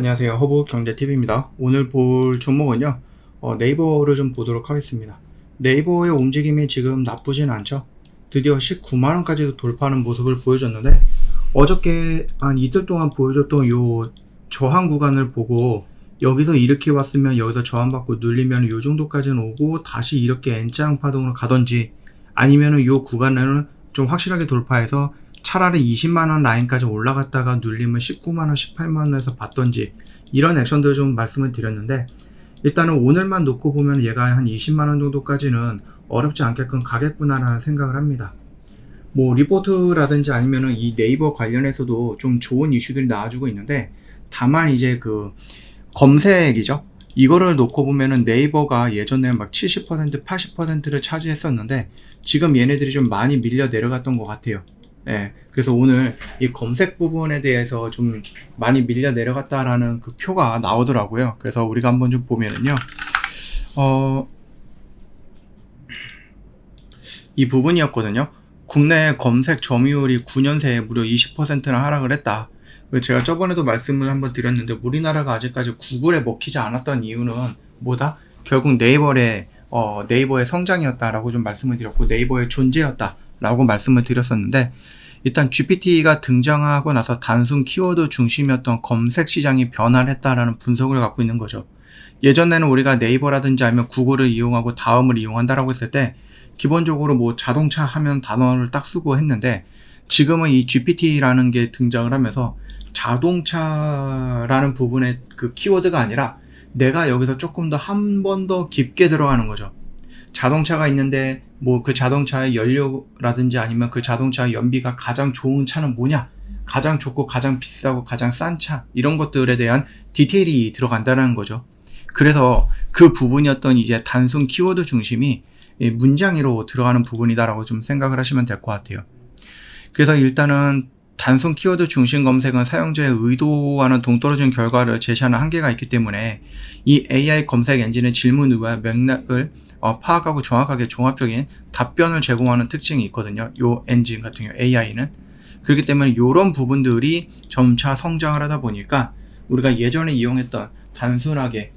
안녕하세요. 허브 경제TV입니다. 오늘 볼 종목은요, 네이버를 좀 보도록 하겠습니다. 네이버의 움직임이 지금 나쁘진 않죠. 드디어 19만원까지도 돌파하는 모습을 보여줬는데, 어저께 한 이틀 동안 보여줬던 요 저항 구간을 보고, 여기서 이렇게 왔으면 여기서 저항받고 눌리면 요 정도까지는 오고, 다시 이렇게 N장 파동으로 가던지, 아니면은 요 구간을 좀 확실하게 돌파해서 차라리 20만원 라인까지 올라갔다가 눌리면 19만원, 18만원에서 받던지 이런 액션들을 좀 말씀을 드렸는데, 일단은 오늘만 놓고 보면 얘가 한 20만원 정도까지는 어렵지 않게끔 가겠구나라는 생각을 합니다. 뭐 리포트라든지 아니면은 이 네이버 관련해서도 좀 좋은 이슈들이 나와주고 있는데, 다만 이제 그 검색이죠. 이거를 놓고 보면은 네이버가 예전에 막 70%, 80%를 차지했었는데 지금 얘네들이 좀 많이 밀려 내려갔던 것 같아요. 예, 그래서 오늘 이 검색 부분에 대해서 좀 많이 밀려 내려갔다라는 그 표가 나오더라고요. 그래서 우리가 한번 좀 보면은요, 이 부분이었거든요. 국내 검색 점유율이 9년 새에 무려 20%나 하락을 했다. 제가 저번에도 말씀을 한번 드렸는데, 우리나라가 아직까지 구글에 먹히지 않았던 이유는 뭐다? 결국 네이버의 성장이었다라고 좀 말씀을 드렸고, 네이버의 존재였다라고 말씀을 드렸었는데, 일단 GPT가 등장하고 나서 단순 키워드 중심이었던 검색 시장이 변화를 했다라는 분석을 갖고 있는 거죠. 예전에는 우리가 네이버라든지 아니면 구글을 이용하고 다음을 이용한다라고 했을 때 기본적으로 뭐 자동차 하면 단어를 딱 쓰고 했는데, 지금은 이 GPT라는 게 등장을 하면서 자동차라는 부분의 그 키워드가 아니라 내가 여기서 조금 더 한 번 더 깊게 들어가는 거죠. 자동차가 있는데 뭐 그 자동차의 연료라든지 아니면 그 자동차의 연비가 가장 좋은 차는 뭐냐, 가장 좋고 가장 비싸고 가장 싼 차, 이런 것들에 대한 디테일이 들어간다는 거죠. 그래서 그 부분이었던 이제 단순 키워드 중심이 문장으로 들어가는 부분이다라고 좀 생각을 하시면 될 것 같아요. 그래서 일단은 단순 키워드 중심 검색은 사용자의 의도와는 동떨어진 결과를 제시하는 한계가 있기 때문에 이 AI 검색 엔진의 질문과 맥락을 파악하고 정확하게 종합적인 답변을 제공하는 특징이 있거든요. 요 엔진 같은 경우 AI는. 그렇기 때문에 이런 부분들이 점차 성장을 하다 보니까 우리가 예전에 이용했던 단순하게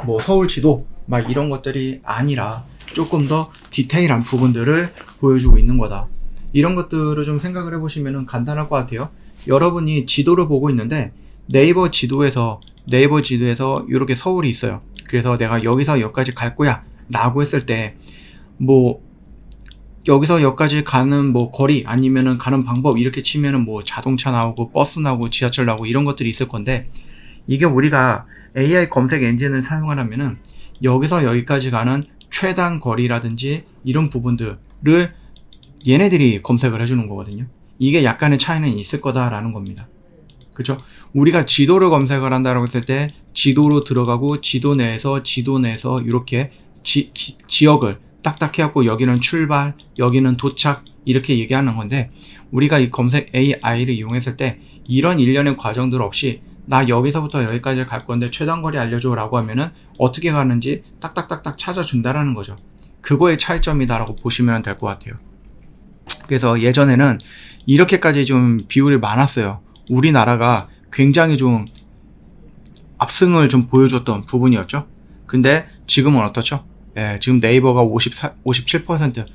뭐 서울지도 막 이런 것들이 아니라 조금 더 디테일한 부분들을 보여주고 있는 거다. 이런 것들을 좀 생각을 해보시면 간단할 것 같아요. 여러분이 지도를 보고 있는데 네이버 지도에서 이렇게 서울이 있어요. 그래서 내가 여기서 여기까지 갈 거야 라고 했을 때, 뭐 여기서 여기까지 가는 뭐 거리 아니면은 가는 방법 이렇게 치면은 뭐 자동차 나오고 버스 나오고 지하철 나오고 이런 것들이 있을 건데, 이게 우리가 AI 검색 엔진을 사용하려면은 여기서 여기까지 가는 최단 거리라든지 이런 부분들을 얘네들이 검색을 해주는 거거든요. 이게 약간의 차이는 있을 거다라는 겁니다. 그죠? 우리가 지도를 검색을 한다고 했을 때 지도로 들어가고 지도 내에서 이렇게 지역을 딱딱 해갖고 여기는 출발, 여기는 도착 이렇게 얘기하는 건데, 우리가 이 검색 AI를 이용했을 때 이런 일련의 과정들 없이 나 여기서부터 여기까지 갈 건데 최단거리 알려줘 라고 하면은 어떻게 가는지 딱딱딱딱 찾아준다라는 거죠. 그거의 차이점이다라고 보시면 될 것 같아요. 그래서 예전에는 이렇게까지 좀 비율이 많았어요. 우리나라가 굉장히 좀 압승을 좀 보여줬던 부분이었죠. 근데 지금은 어떻죠? 예, 지금 네이버가 57%,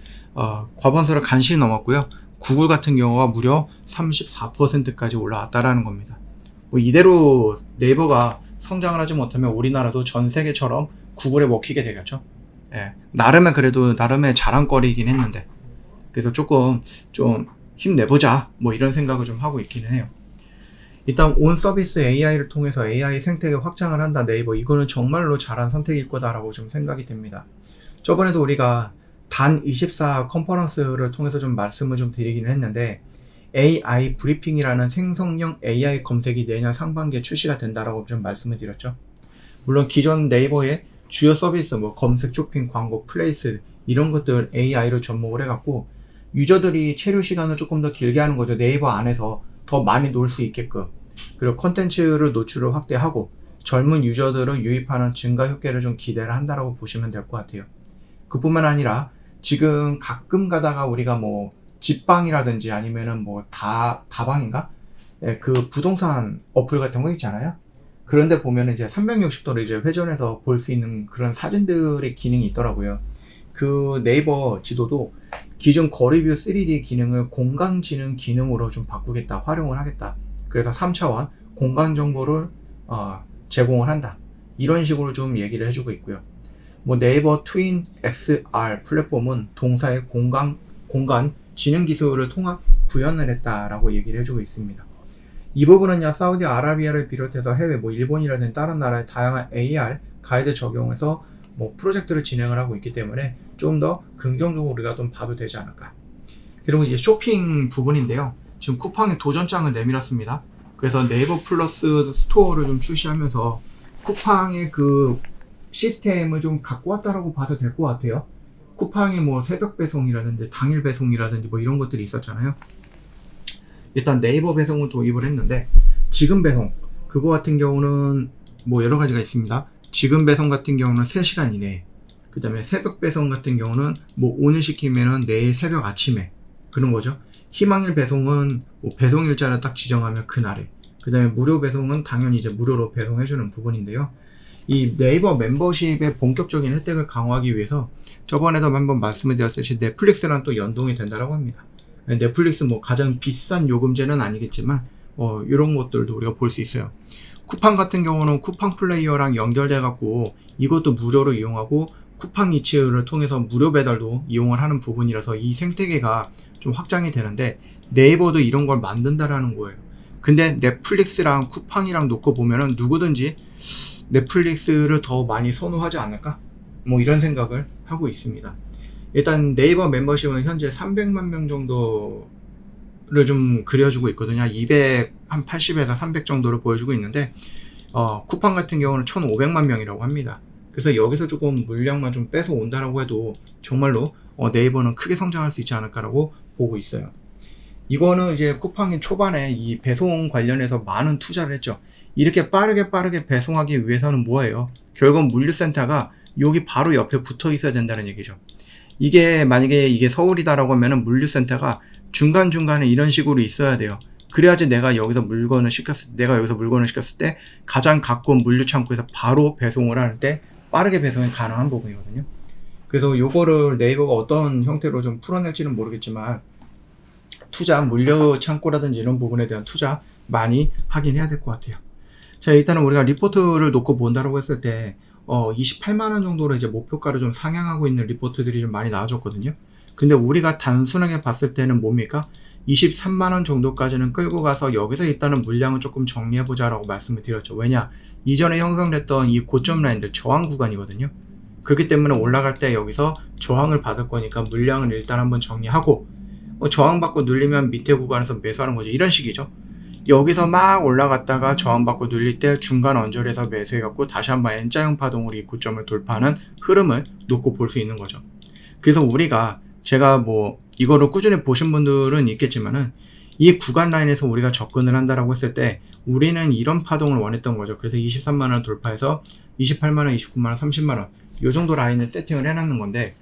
과반수를 간신히 넘었고요. 구글 같은 경우가 무려 34%까지 올라왔다라는 겁니다. 뭐 이대로 네이버가 성장을 하지 못하면 우리나라도 전 세계처럼 구글에 먹히게 되겠죠. 예, 나름의 자랑거리이긴 했는데, 그래서 조금 좀 힘내보자 뭐 이런 생각을 좀 하고 있기는 해요. 일단 온 서비스 AI를 통해서 AI 생태계 확장을 한다 네이버, 이거는 정말로 잘한 선택일 거다라고 좀 생각이 됩니다. 저번에도 우리가 단24 컨퍼런스를 통해서 좀 말씀을 좀 드리기는 했는데, AI 브리핑이라는 생성형 AI 검색이 내년 상반기에 출시가 된다라고 좀 말씀을 드렸죠. 물론 기존 네이버의 주요 서비스 뭐 검색, 쇼핑, 광고, 플레이스 이런 것들 AI로 접목을 해갖고 유저들이 체류 시간을 조금 더 길게 하는 거죠. 네이버 안에서 더 많이 놀 수 있게끔. 그리고 콘텐츠를 노출을 확대하고 젊은 유저들을 유입하는 증가 효과를 좀 기대를 한다라고 보시면 될 것 같아요. 그뿐만 아니라 지금 가끔 가다가 우리가 뭐 집방이라든지 아니면은 뭐 다방인가? 예, 그 부동산 어플 같은 거 있잖아요. 그런데 보면 이제 360도로 이제 회전해서 볼 수 있는 그런 사진들의 기능이 있더라고요. 그 네이버 지도도 기존 거리뷰 3D 기능을 공간지능 기능으로 좀 바꾸겠다, 활용을 하겠다. 그래서 3차원 공간 정보를 제공을 한다. 이런 식으로 좀 얘기를 해주고 있고요. 뭐 네이버 트윈 XR 플랫폼은 동사의 공간 지능 기술을 통합 구현을 했다라고 얘기를 해주고 있습니다. 이 부분은요, 사우디아라비아를 비롯해서 해외 뭐 일본이라든지 다른 나라의 다양한 AR 가이드 적용해서 뭐 프로젝트를 진행을 하고 있기 때문에 좀 더 긍정적으로 우리가 좀 봐도 되지 않을까. 그리고 이제 쇼핑 부분인데요. 지금 쿠팡에 도전장을 내밀었습니다. 그래서 네이버 플러스 스토어를 좀 출시하면서 쿠팡의 그 시스템을 좀 갖고 왔다라고 봐도 될 것 같아요. 쿠팡이 뭐 새벽 배송이라든지 당일 배송이라든지 뭐 이런 것들이 있었잖아요. 일단 네이버 배송을 도입을 했는데, 지금 배송 그거 같은 경우는 뭐 여러 가지가 있습니다. 지금 배송 같은 경우는 3시간 이내에, 그 다음에 새벽 배송 같은 경우는 뭐 오늘 시키면은 내일 새벽 아침에 그런 거죠. 희망일 배송은 뭐 배송 일자를 딱 지정하면 그날에, 그 다음에 무료 배송은 당연히 이제 무료로 배송해주는 부분인데요. 이 네이버 멤버십의 본격적인 혜택을 강화하기 위해서 저번에도 한번 말씀을 드렸듯이 넷플릭스랑 또 연동이 된다라고 합니다. 넷플릭스 뭐 가장 비싼 요금제는 아니겠지만 이런 것들도 우리가 볼 수 있어요. 쿠팡 같은 경우는 쿠팡 플레이어랑 연결돼 갖고 이것도 무료로 이용하고 쿠팡 이츠를 통해서 무료 배달도 이용을 하는 부분이라서 이 생태계가 좀 확장이 되는데, 네이버도 이런 걸 만든다라는 거예요. 근데 넷플릭스랑 쿠팡이랑 놓고 보면은 누구든지 넷플릭스를 더 많이 선호하지 않을까? 뭐 이런 생각을 하고 있습니다. 일단 네이버 멤버십은 현재 300만 명 정도를 좀 그려주고 있거든요. 280에서 300 정도를 보여주고 있는데, 쿠팡 같은 경우는 1500만 명이라고 합니다. 그래서 여기서 조금 물량만 좀 뺏어 온다라고 해도 정말로 네이버는 크게 성장할 수 있지 않을까라고 보고 있어요. 이거는 이제 쿠팡이 초반에 이 배송 관련해서 많은 투자를 했죠. 이렇게 빠르게 배송하기 위해서는 뭐예요? 결국 물류센터가 여기 바로 옆에 붙어 있어야 된다는 얘기죠. 이게 만약에 이게 서울이다라고 하면은 물류센터가 중간중간에 이런 식으로 있어야 돼요. 그래야지 내가 여기서 물건을 시켰을 때 가장 가까운 물류창고에서 바로 배송을 할 때 빠르게 배송이 가능한 부분이거든요. 그래서 요거를 네이버가 어떤 형태로 좀 풀어낼지는 모르겠지만 물류 창고라든지 이런 부분에 대한 투자 많이 하긴 해야 될 것 같아요. 자, 일단은 우리가 리포트를 놓고 본다라고 했을 때 28만원 정도로 이제 목표가를 좀 상향하고 있는 리포트들이 좀 많이 나와줬거든요. 근데 우리가 단순하게 봤을 때는 뭡니까? 23만원 정도까지는 끌고 가서 여기서 일단은 물량을 조금 정리해보자 라고 말씀을 드렸죠. 왜냐? 이전에 형성됐던 이 고점 라인들 저항 구간이거든요. 그렇기 때문에 올라갈 때 여기서 저항을 받을 거니까 물량을 일단 한번 정리하고, 저항받고 눌리면 밑에 구간에서 매수하는 거죠. 이런 식이죠. 여기서 막 올라갔다가 저항받고 눌릴 때 중간 언저리에서 매수해갖고 다시 한번 N자형 파동으로 이 고점을 돌파하는 흐름을 놓고 볼 수 있는 거죠. 그래서 제가 뭐 이거를 꾸준히 보신 분들은 있겠지만은 이 구간 라인에서 우리가 접근을 한다라고 했을 때 우리는 이런 파동을 원했던 거죠. 그래서 23만원 돌파해서 28만원, 29만원, 30만원 요 정도 라인을 세팅을 해놨는 건데,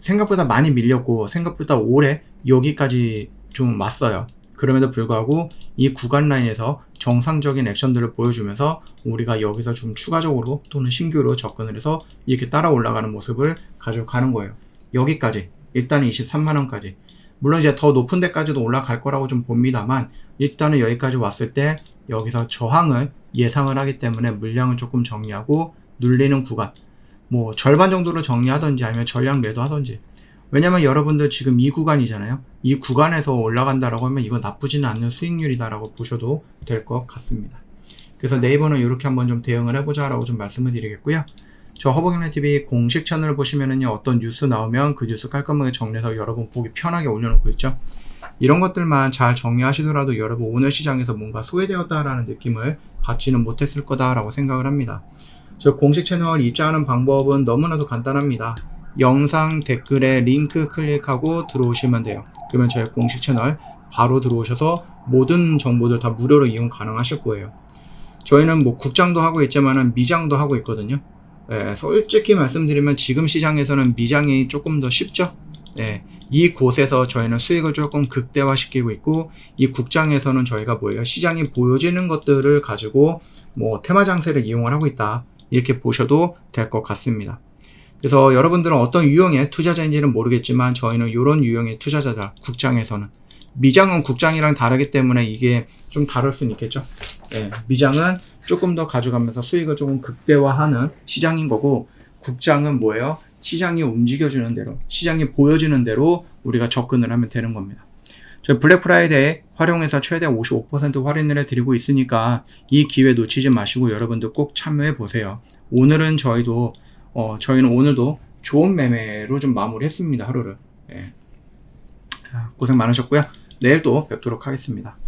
생각보다 많이 밀렸고 생각보다 오래 여기까지 좀 왔어요. 그럼에도 불구하고 이 구간 라인에서 정상적인 액션들을 보여주면서 우리가 여기서 좀 추가적으로 또는 신규로 접근을 해서 이렇게 따라 올라가는 모습을 가져가는 거예요. 여기까지 일단은 23만원까지, 물론 이제 더 높은 데까지도 올라갈 거라고 좀 봅니다만 일단은 여기까지 왔을 때 여기서 저항을 예상을 하기 때문에 물량을 조금 정리하고 눌리는 구간 뭐 절반 정도로 정리하던지 아니면 전량 매도하던지. 왜냐면 여러분들 지금 이 구간이잖아요. 이 구간에서 올라간다라고 하면 이거 나쁘지는 않는 수익률이다라고 보셔도 될 것 같습니다. 그래서 네이버는 이렇게 한번 좀 대응을 해보자 라고 좀 말씀을 드리겠고요. 저 허벅이네TV 공식 채널을 보시면은요, 어떤 뉴스 나오면 그 뉴스 깔끔하게 정리해서 여러분 보기 편하게 올려놓고 있죠. 이런 것들만 잘 정리하시더라도 여러분 오늘 시장에서 뭔가 소외되었다라는 느낌을 받지는 못했을 거다라고 생각을 합니다. 저 공식 채널 입장하는 방법은 너무나도 간단합니다. 영상 댓글에 링크 클릭하고 들어오시면 돼요. 그러면 저희 공식 채널 바로 들어오셔서 모든 정보들 다 무료로 이용 가능하실 거예요. 저희는 뭐 국장도 하고 있지만은 미장도 하고 있거든요. 솔직히 말씀드리면 지금 시장에서는 미장이 조금 더 쉽죠. 이곳에서 저희는 수익을 조금 극대화시키고 있고, 이 국장에서는 저희가 뭐예요? 시장이 보여지는 것들을 가지고 뭐 테마 장세를 이용을 하고 있다, 이렇게 보셔도 될 것 같습니다. 그래서 여러분들은 어떤 유형의 투자자인지는 모르겠지만 저희는 이런 유형의 투자자다. 국장에서는 미장은 국장이랑 다르기 때문에 이게 좀 다를 수는 있겠죠. 네, 미장은 조금 더 가져가면서 수익을 조금 극대화하는 시장인 거고, 국장은 뭐예요? 시장이 움직여주는 대로, 시장이 보여주는 대로 우리가 접근을 하면 되는 겁니다. 저 블랙 프라이데이 활용해서 최대 55% 할인을 해드리고 있으니까 이 기회 놓치지 마시고 여러분들 꼭 참여해 보세요. 오늘은 저희는 오늘도 좋은 매매로 좀 마무리했습니다. 하루를. 예. 고생 많으셨고요. 내일 또 뵙도록 하겠습니다.